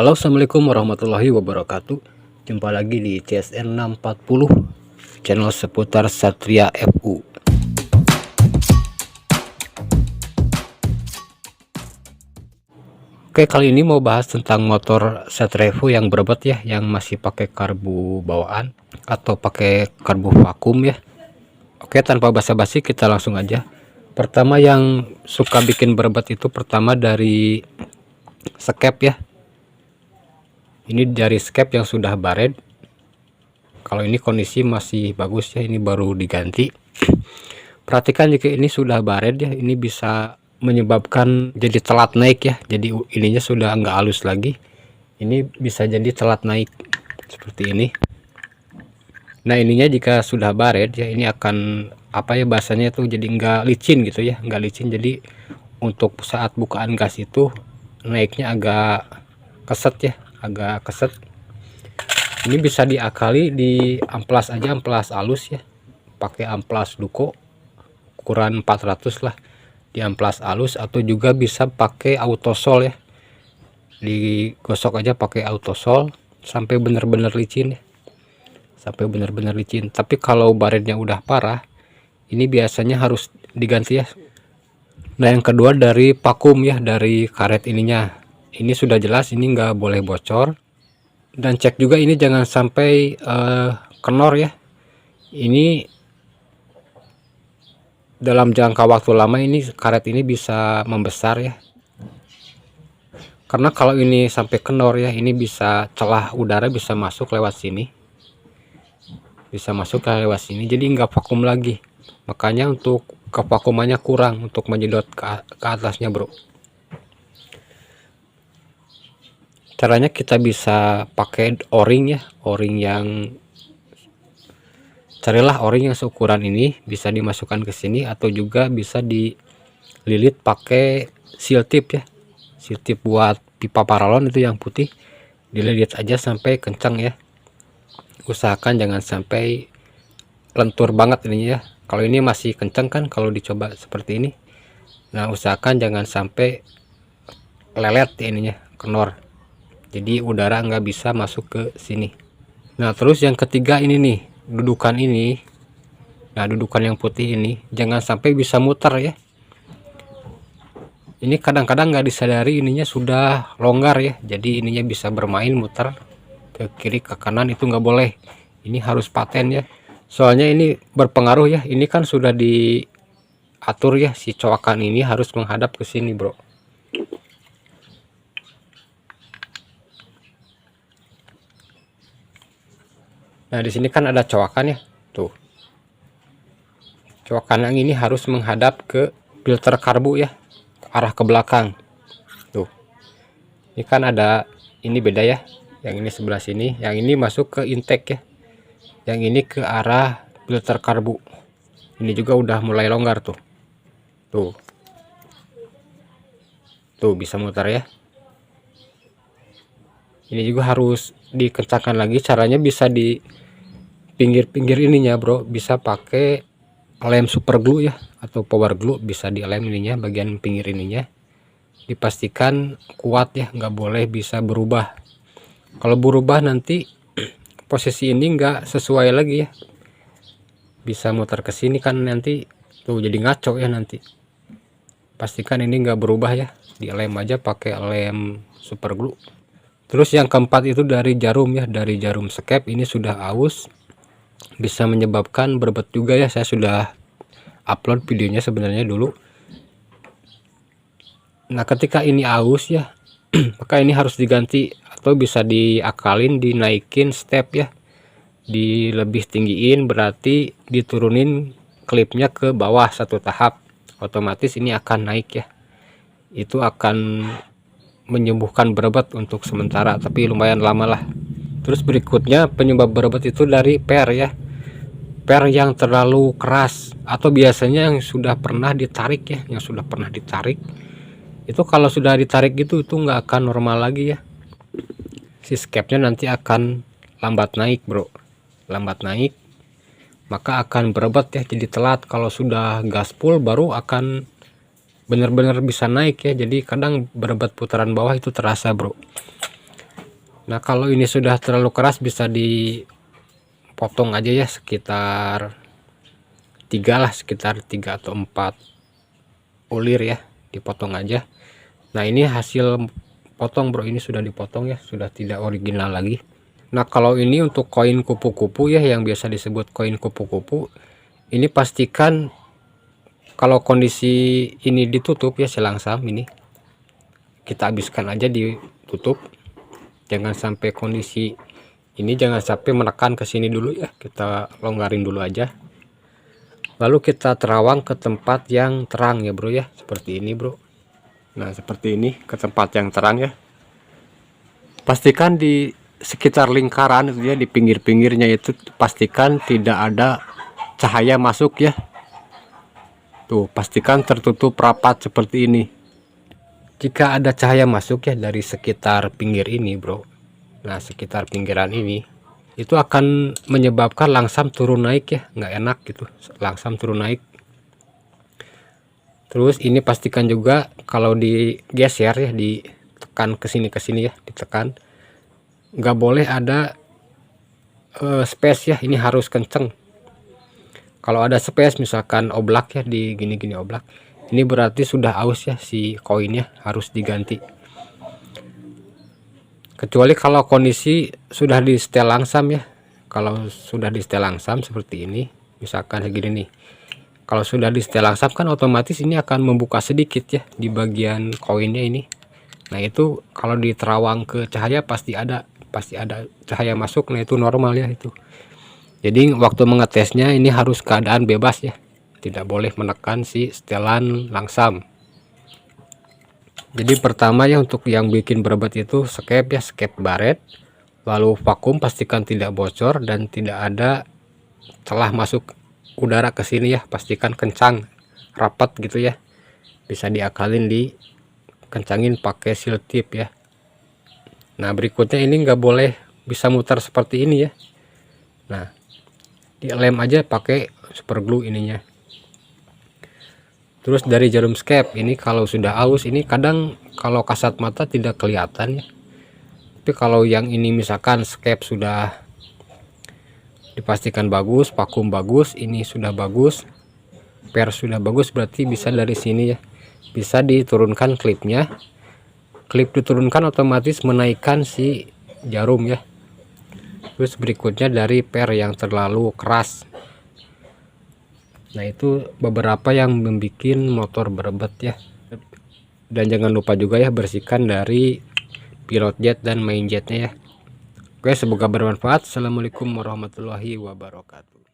Halo, assalamualaikum warahmatullahi wabarakatuh. Jumpa lagi di CSN 640 channel seputar Satria FU. Oke, kali ini mau bahas tentang motor Satria FU yang berbet ya, yang masih pakai karbu bawaan atau pakai karbu vakum ya. Oke, tanpa basa-basi kita langsung aja. Pertama yang suka bikin berbet itu pertama dari skep ya. Ini dari skep yang sudah baret. Kalau ini kondisi masih bagus ya, ini baru diganti. Perhatikan jika ini sudah baret ya, ini bisa menyebabkan jadi telat naik ya. Jadi ininya sudah enggak halus lagi, ini bisa jadi telat naik seperti ini. Nah, ininya jika sudah baret ya, ini akan apa ya bahasanya tuh, jadi enggak licin gitu ya, enggak licin. Jadi untuk saat bukaan gas itu naiknya agak keset ya, agak keset. Ini bisa diakali di amplas aja, amplas halus ya, pakai amplas duko ukuran 400 lah, di amplas halus, atau juga bisa pakai autosol ya, digosok aja pakai autosol sampai benar-benar licin ya, sampai benar-benar licin. Tapi kalau baretnya udah parah, ini biasanya harus diganti ya. Nah, yang kedua dari vakum ya, dari karet ininya, ini sudah jelas ini nggak boleh bocor. Dan cek juga ini jangan sampai kenor ya. Ini dalam jangka waktu lama ini karet ini bisa membesar ya, karena kalau ini sampai kendor ya, ini bisa celah udara bisa masuk lewat sini, bisa masuk lewat sini, jadi nggak vakum lagi. Makanya untuk kevakumannya kurang untuk menyedot ke atasnya bro. Caranya kita bisa pakai o-ring ya, o-ring yang, carilah o-ring yang seukuran ini, bisa dimasukkan ke sini, atau juga bisa dililit pakai seal tip ya, seal tip buat pipa paralon itu yang putih, dililit aja sampai kencang ya. Usahakan jangan sampai lentur banget ini ya. Kalau ini masih kencang kan kalau dicoba seperti ini. Nah, usahakan jangan sampai lelet ya ininya, kenor, jadi udara nggak bisa masuk ke sini. Nah, terus yang ketiga ini nih, dudukan ini. Nah, dudukan yang putih ini jangan sampai bisa muter ya. Ini kadang-kadang nggak disadari ininya sudah longgar ya, jadi ininya bisa bermain muter ke kiri ke kanan, itu nggak boleh. Ini harus paten ya, soalnya ini berpengaruh ya. Ini kan sudah diatur ya, si coakan ini harus menghadap ke sini bro. Nah, di sini kan ada coakan ya, tuh. Coakan yang ini harus menghadap ke filter karbu ya, arah ke belakang. Tuh. Ini kan ada, ini beda ya. Yang ini sebelah sini, yang ini masuk ke intake ya. Yang ini ke arah filter karbu. Ini juga udah mulai longgar tuh. Tuh. Tuh bisa muter ya. Ini juga harus dikencangkan lagi, caranya bisa di pinggir-pinggir ininya bro, bisa pakai lem super glue ya, atau power glue, bisa di lem ininya, bagian pinggir ininya, dipastikan kuat ya, nggak boleh bisa berubah. Kalau berubah nanti posisi ini nggak sesuai lagi ya, bisa muter ke sini kan, nanti tuh jadi ngaco ya. Nanti pastikan ini nggak berubah ya, di lem aja pakai lem super glue. Terus yang keempat itu dari jarum ya, dari jarum skep, ini sudah aus, bisa menyebabkan berbet juga ya. Saya sudah upload videonya sebenarnya dulu. Nah, ketika ini aus ya maka ini harus diganti, atau bisa diakalin, dinaikin step ya, di lebih tinggiin, berarti diturunin klipnya ke bawah satu tahap, otomatis ini akan naik ya. Itu akan menyembuhkan berbet untuk sementara, tapi lumayan lama lah. Terus berikutnya penyebab berbet itu dari per ya, per yang terlalu keras, atau biasanya yang sudah pernah ditarik ya, yang sudah pernah ditarik itu, kalau sudah ditarik gitu itu nggak akan normal lagi ya, si skepnya nanti akan lambat naik bro, lambat naik, maka akan berbet ya, jadi telat. Kalau sudah gaspol baru akan benar-benar bisa naik ya, jadi kadang berbet putaran bawah itu terasa bro. Nah kalau ini sudah terlalu keras bisa dipotong aja ya, sekitar 3 lah, sekitar 3 atau 4 ulir ya, dipotong aja. Nah ini hasil potong bro, ini sudah dipotong ya, sudah tidak original lagi. Nah kalau ini untuk koin kupu-kupu ya, yang biasa disebut koin kupu-kupu, ini pastikan kalau kondisi ini ditutup ya, selangsam ini kita habiskan aja, ditutup. Jangan sampai kondisi ini, jangan sampai menekan ke sini dulu ya, kita longgarin dulu aja. Lalu kita terawang ke tempat yang terang ya bro ya, seperti ini bro. Nah seperti ini, ke tempat yang terang ya. Pastikan di sekitar lingkaran itu ya, di pinggir-pinggirnya itu pastikan tidak ada cahaya masuk ya. Tuh pastikan tertutup rapat seperti ini. Jika ada cahaya masuk ya dari sekitar pinggir ini bro, nah sekitar pinggiran ini, itu akan menyebabkan langsam turun naik ya, nggak enak gitu, langsam turun naik. Terus ini pastikan juga kalau digeser ya, ditekan ke sini ya, ditekan, nggak boleh ada space ya, ini harus kenceng. Kalau ada space misalkan oblak ya, di gini-gini oblak, ini berarti sudah aus ya, si koinnya harus diganti. Kecuali kalau kondisi sudah di setel langsam ya. Kalau sudah di setel langsam seperti ini, misalkan segini nih, kalau sudah di setel langsam kan otomatis ini akan membuka sedikit ya di bagian koinnya ini. Nah itu kalau diterawang ke cahaya pasti ada cahaya masuk. Nah itu normal ya itu. Jadi waktu mengetesnya ini harus keadaan bebas ya, tidak boleh menekan si setelan langsam. Jadi pertama ya, untuk yang bikin berebet itu skep ya, skep baret, lalu vakum, pastikan tidak bocor dan tidak ada celah masuk udara ke sini ya, pastikan kencang rapat gitu ya, bisa diakalin, dikencangin pakai seal tip ya. Nah berikutnya ini nggak boleh bisa muter seperti ini ya, nah dilem aja pakai super glue ininya. Terus dari jarum skep ini kalau sudah aus, ini kadang kalau kasat mata tidak kelihatan ya, tapi kalau yang ini misalkan skep sudah dipastikan bagus, vakum bagus, ini sudah bagus, per sudah bagus, berarti bisa dari sini ya, bisa diturunkan klipnya. Klip diturunkan otomatis menaikkan si jarum ya. Terus berikutnya dari per yang terlalu keras. Nah itu beberapa yang membuat motor berebet ya. Dan jangan lupa juga ya, bersihkan dari pilot jet dan main jetnya ya. Oke, semoga bermanfaat. Assalamualaikum warahmatullahi wabarakatuh.